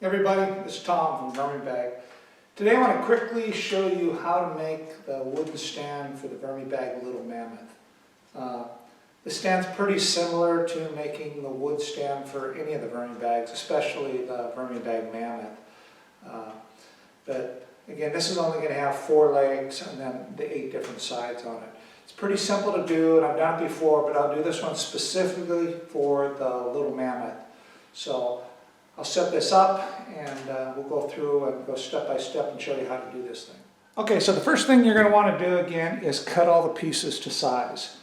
Hey everybody, this is Tom from VermiBag. Today I want to quickly show you how to make the wooden stand for the VermiBag Li'l Mammoth. The stand's pretty similar to making the wood stand for any of the VermiBags, especially the VermiBag Mammoth. But again, this is only going to have 4 legs and then the 8 different sides on it. It's pretty simple to do, and I've done it before, but I'll do this one specifically for the Li'l Mammoth. So I'll set this up and we'll go through and go step by step and show you how to do this thing. Okay, so the first thing you're going to want to do again is cut all the pieces to size.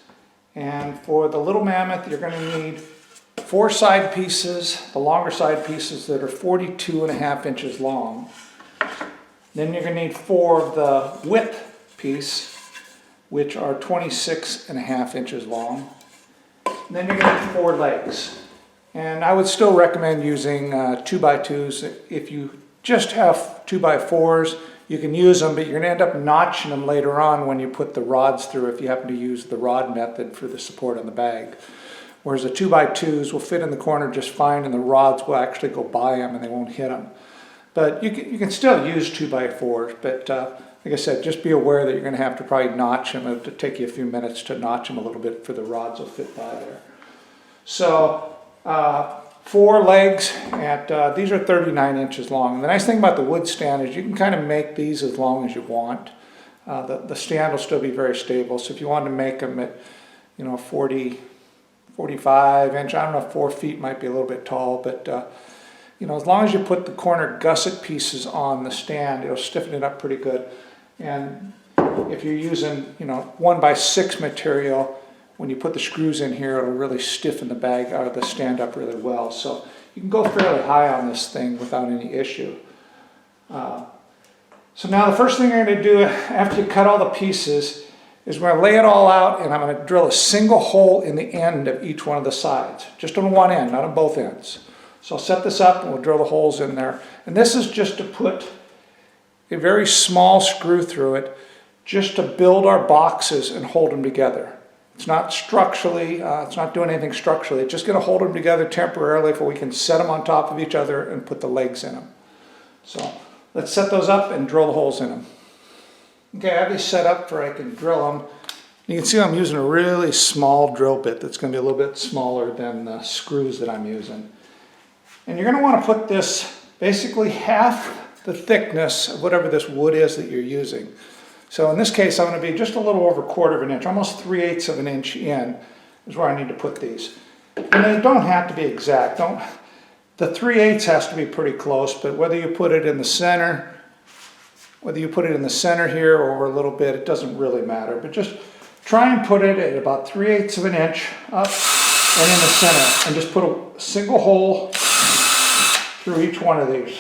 And for the Li'l Mammoth, you're going to need 4 side pieces, the longer side pieces that are 42.5 inches long. Then you're going to need 4 of the width piece, which are 26.5 inches long. And then you're going to need 4 legs. And I would still recommend using 2x2s. If you just have 2x4s, you can use them, but you're going to end up notching them later on when you put the rods through if you happen to use the rod method for the support on the bag. Whereas the 2x2s will fit in the corner just fine, and the rods will actually go by them and they won't hit them. But you can still use 2x4s, but like I said, just be aware that you're going to have to probably notch them. It'll take you a few minutes to notch them a little bit for the rods will fit by there. So 4 legs at, these are 39 inches long. And the nice thing about the wood stand is you can kind of make these as long as you want. The stand will still be very stable. So if you wanted to make them at, 40, 45 inch, I don't know if 4 feet might be a little bit tall, but as long as you put the corner gusset pieces on the stand, it'll stiffen it up pretty good. And if you're using, 1x6 material, when you put the screws in here, it'll really stiffen the bag or the stand up really well. So you can go fairly high on this thing without any issue. So now the first thing you're going to do after you cut all the pieces is we're going to lay it all out, and I'm going to drill a single hole in the end of each one of the sides. Just on one end, not on both ends. So I'll set this up and we'll drill the holes in there. And this is just to put a very small screw through it, just to build our boxes and hold them together. It's not structurally, it's not doing anything structurally. It's just going to hold them together temporarily for we can set them on top of each other and put the legs in them. So let's set those up and drill the holes in them. Okay, I have these set up where I can drill them. You can see I'm using a really small drill bit that's going to be a little bit smaller than the screws that I'm using. And you're going to want to put this basically half the thickness of whatever this wood is that you're using. So in this case, I'm going to be just a little over 1/4 inch, almost 3/8 of an inch in is where I need to put these. And they don't have to be exact. The 3/8 has to be pretty close, but whether you put it in the center, here or over a little bit, it doesn't really matter. But just try and put it at about 3/8 of an inch up and in the center, and just put a single hole through each one of these.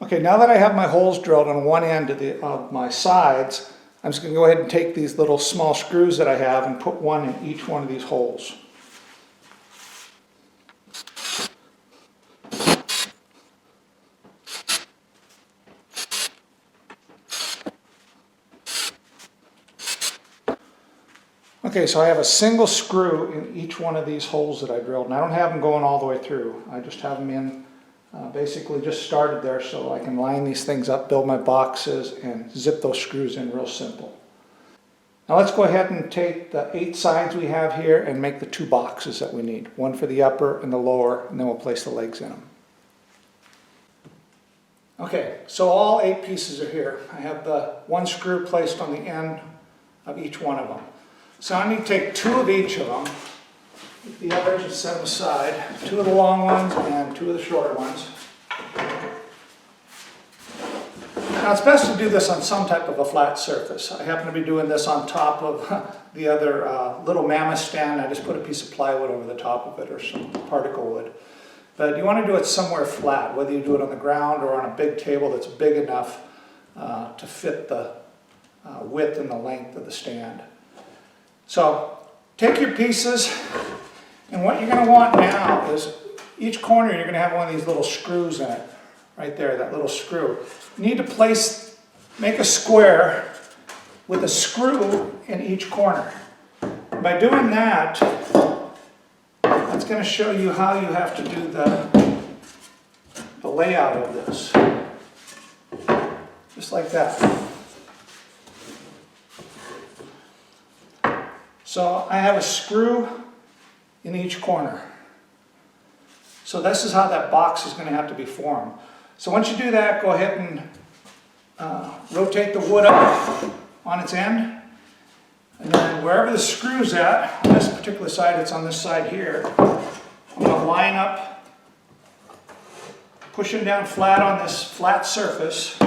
Okay, now that I have my holes drilled on one end of my sides, I'm just going to go ahead and take these little small screws that I have and put one in each one of these holes. Okay, so I have a single screw in each one of these holes that I drilled, and I don't have them going all the way through. I just have them in, basically just started there so I can line these things up, build my boxes, and zip those screws in real simple. Now let's go ahead and take the 8 sides we have here and make the 2 boxes that we need. One for the upper and the lower, and then we'll place the legs in them. Okay, so all 8 pieces are here. I have the 1 screw placed on the end of each one of them. So I need to take 2 of each of them, the others, and set them aside. 2 of the long ones and 2 of the shorter ones. Now it's best to do this on some type of a flat surface. I happen to be doing this on top of the other Li'l Mammoth stand. I just put a piece of plywood over the top of it or some particle wood. But you want to do it somewhere flat, whether you do it on the ground or on a big table that's big enough to fit the width and the length of the stand. So take your pieces, and what you're going to want now is each corner you're going to have one of these little screws in it, right there, that little screw. You need to make a square with a screw in each corner. And by doing that, that's going to show you how you have to do the layout of this. Just like that. So I have a screw in each corner. So this is how that box is going to have to be formed. So once you do that, go ahead and rotate the wood up on its end. And then wherever the screw's at, on this particular side, it's on this side here, I'm going to line up, pushing down flat on this flat surface,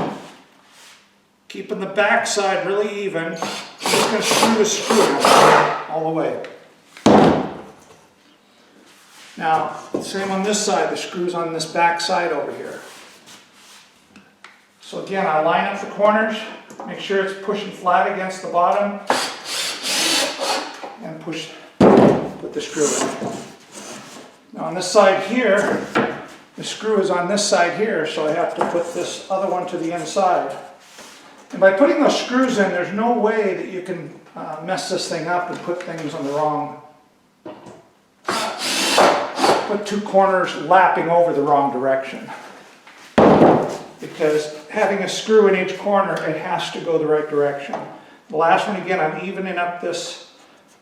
keeping the back side really even. Just going to screw the screw all the way. Now, same on this side, the screw's on this back side over here. So again, I line up the corners, make sure it's pushing flat against the bottom, and put the screw in. Now on this side here, the screw is on this side here, so I have to put this other one to the inside. And by putting those screws in, there's no way that you can mess this thing up and put things on the wrong, put two corners lapping over the wrong direction. Because having a screw in each corner, it has to go the right direction. The last one, again, I'm evening up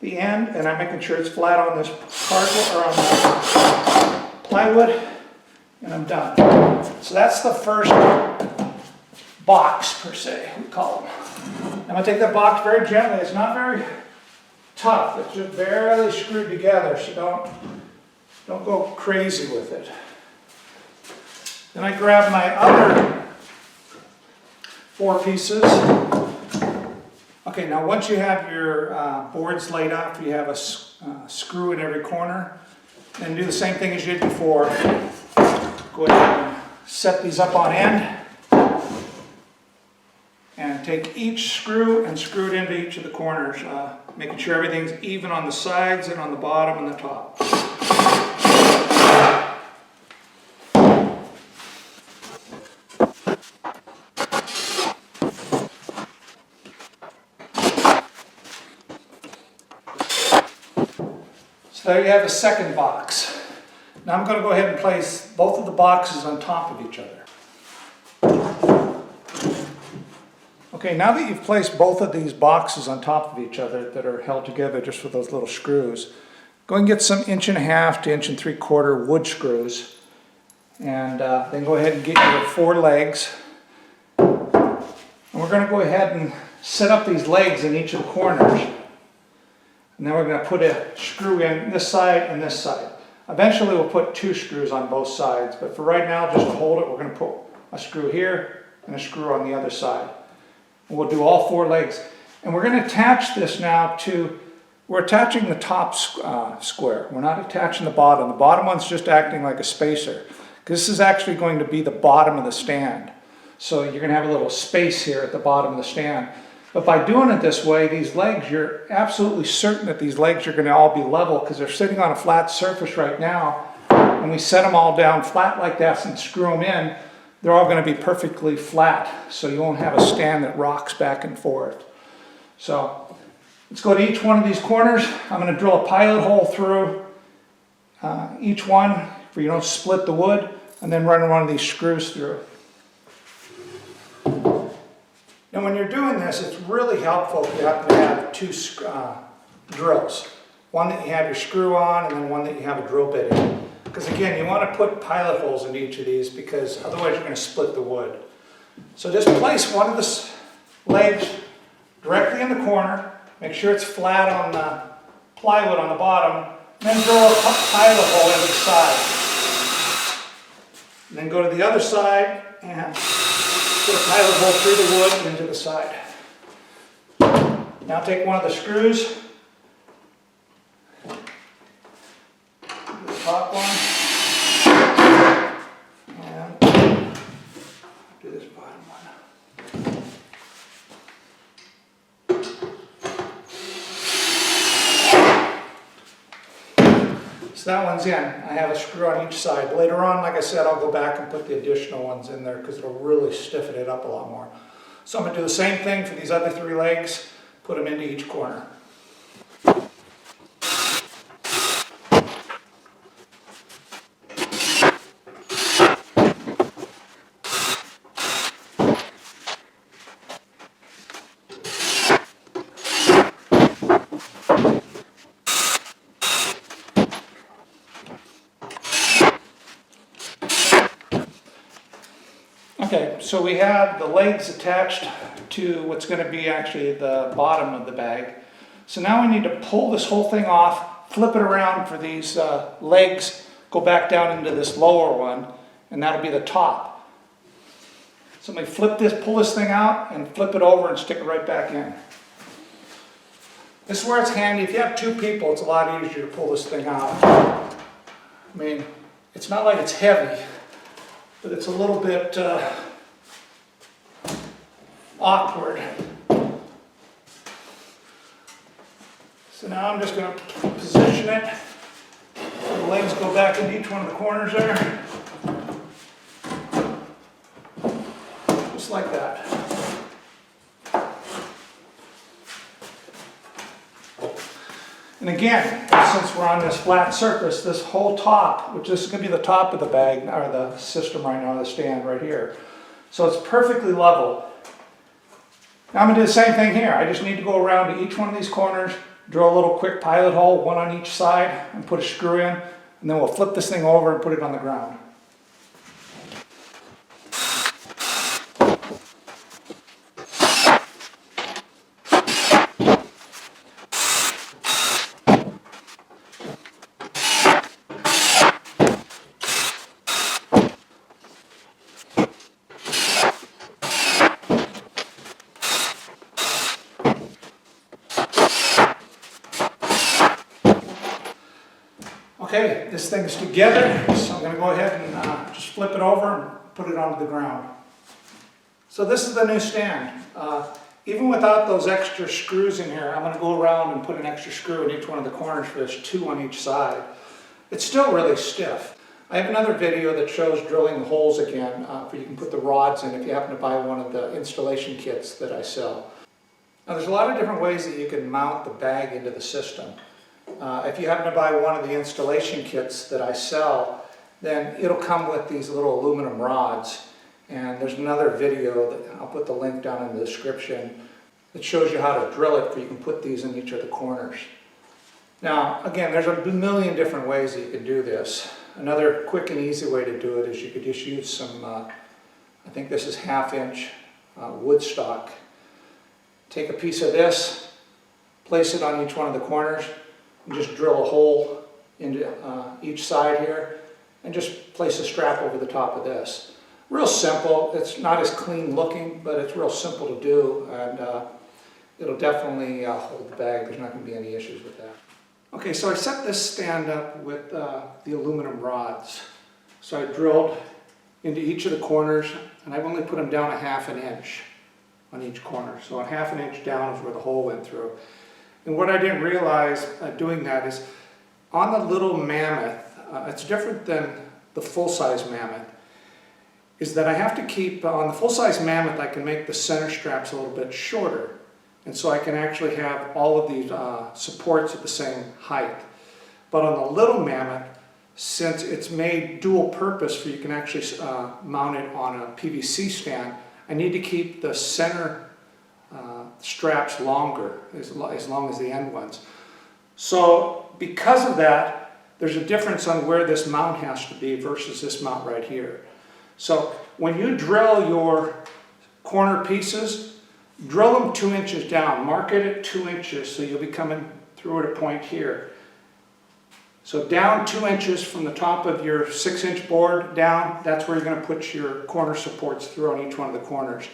the end, and I'm making sure it's flat on this cardboard or on the plywood, and I'm done. So that's the first box, per se, we call them. I'm going to take that box very gently. It's not very tough. It's just barely screwed together, so don't go crazy with it. Then I grab my other 4 pieces. Okay, now once you have your boards laid out, you have a screw in every corner, then do the same thing as you did before. Go ahead and set these up on end, and take each screw and screw it into each of the corners, making sure everything's even on the sides and on the bottom and the top. So there you have the second box. Now I'm going to go ahead and place both of the boxes on top of each other. Okay, now that you've placed both of these boxes on top of each other that are held together just with those little screws, go and get some 1.5 to 1.75 wood screws, and then go ahead and get your 4 legs. And we're going to go ahead and set up these legs in each of the corners. And then we're going to put a screw in this side and this side. Eventually we'll put 2 screws on both sides, but for right now, just to hold it, we're going to put a screw here and a screw on the other side. And we'll do all 4 legs. And we're going to attach this now to, we're attaching the top square. We're not attaching the bottom. The bottom one's just acting like a spacer. This is actually going to be the bottom of the stand. So you're going to have a little space here at the bottom of the stand. But by doing it this way, these legs, you're absolutely certain that these legs are going to all be level because they're sitting on a flat surface right now. When we set them all down flat like that and screw them in, they're all going to be perfectly flat. So you won't have a stand that rocks back and forth. So let's go to each one of these corners. I'm going to drill a pilot hole through each one where you don't split the wood, and then run one of these screws through. And when you're doing this, it's really helpful if you happen to have 2 drills. One that you have your screw on, and then one that you have a drill bit in. Because again, you want to put pilot holes in each of these because otherwise you're going to split the wood. So just place one of the legs directly in the corner, make sure it's flat on the plywood on the bottom, and then drill a pilot hole into the side. And then go to the other side and put a pilot hole through the wood and into the side. Now take one of the screws, the top one, and do this bottom one. So that one's in. I have a screw on each side. Later on, like I said, I'll go back and put the additional ones in there because it'll really stiffen it up a lot more. So I'm going to do the same thing for these other 3 legs, put them into each corner. Okay, so we have the legs attached to what's going to be actually the bottom of the bag. So now we need to pull this whole thing off, flip it around for these legs, go back down into this lower one, and that'll be the top. So we flip this, pull this thing out, and flip it over and stick it right back in. This is where it's handy. If you have two people, it's a lot easier to pull this thing out. I mean, it's not like it's heavy, but it's a little bit awkward. So now I'm just going to position it. The legs go back into each one of the corners there. Just like that. And again, since we're on this flat surface, this whole top, which this is going to be the top of the bag, or the system right now, the stand right here. So it's perfectly level. Now I'm going to do the same thing here. I just need to go around to each one of these corners, drill a little quick pilot hole, one on each side, and put a screw in, and then we'll flip this thing over and put it on the ground. Okay, this thing's together, so I'm going to go ahead and just flip it over and put it onto the ground. So this is the new stand. Even without those extra screws in here, I'm going to go around and put an extra screw in each one of the corners for this, 2 on each side. It's still really stiff. I have another video that shows drilling the holes again, where you can put the rods in if you happen to buy one of the installation kits that I sell. Now there's a lot of different ways that you can mount the bag into the system. If you happen to buy one of the installation kits that I sell, then it'll come with these little aluminum rods. And there's another video that I'll put the link down in the description that shows you how to drill it, where you can put these in each of the corners. Now, again, there's a million different ways that you can do this. Another quick and easy way to do it is you could just use some, I think this is 1/2 inch wood stock. Take a piece of this, place it on each one of the corners, and just drill a hole into each side here, and just place a strap over the top of this. Real simple. It's not as clean looking, but it's real simple to do, and it'll definitely hold the bag. There's not going to be any issues with that. Okay, so I set this stand up with the aluminum rods. So I drilled into each of the corners, and I've only put them down 1/2 inch on each corner. So 1/2 inch down is where the hole went through. And what I didn't realize doing that is, on the Li'l Mammoth, it's different than the full-size Mammoth, is that I have to keep, on the full-size Mammoth I can make the center straps a little bit shorter. And so I can actually have all of these supports at the same height. But on the Li'l Mammoth, since it's made dual purpose, where you can actually mount it on a PVC stand, I need to keep the center straps longer, as long as the end ones. So because of that, there's a difference on where this mount has to be versus this mount right here. So when you drill your corner pieces, drill them 2 inches down. Mark it at 2 inches, so you'll be coming through at a point here. So down 2 inches from the top of your 6-inch board down, that's where you're going to put your corner supports through on each one of the corners.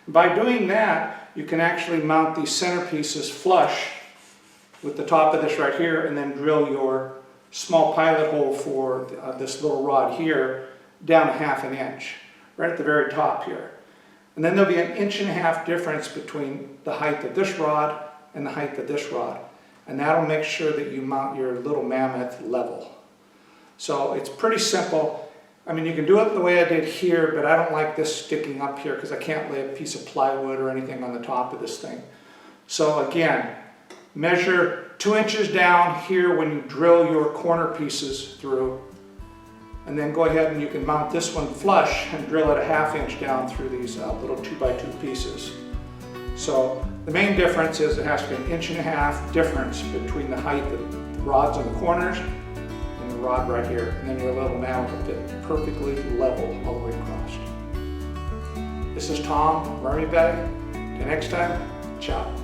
By doing that, you can actually mount these center pieces flush with the top of this right here, and then drill your small pilot hole for this little rod here down 1/2 inch, right at the very top here. And then there'll be 1.5 inch difference between the height of this rod and the height of this rod. And that'll make sure that you mount your Li'l Mammoth level. So it's pretty simple. I mean, you can do it the way I did here, but I don't like this sticking up here because I can't lay a piece of plywood or anything on the top of this thing. So again, measure 2 inches down here when you drill your corner pieces through, and then go ahead and you can mount this one flush and drill it 1/2 inch down through these little 2x2 pieces. So the main difference is it has to be 1.5 inch difference between the height of the rods on the corners and the rod right here, and then your Li'l Mammoth will fit perfectly level all the way across. This is Tom, VermiBag. Till next time, ciao.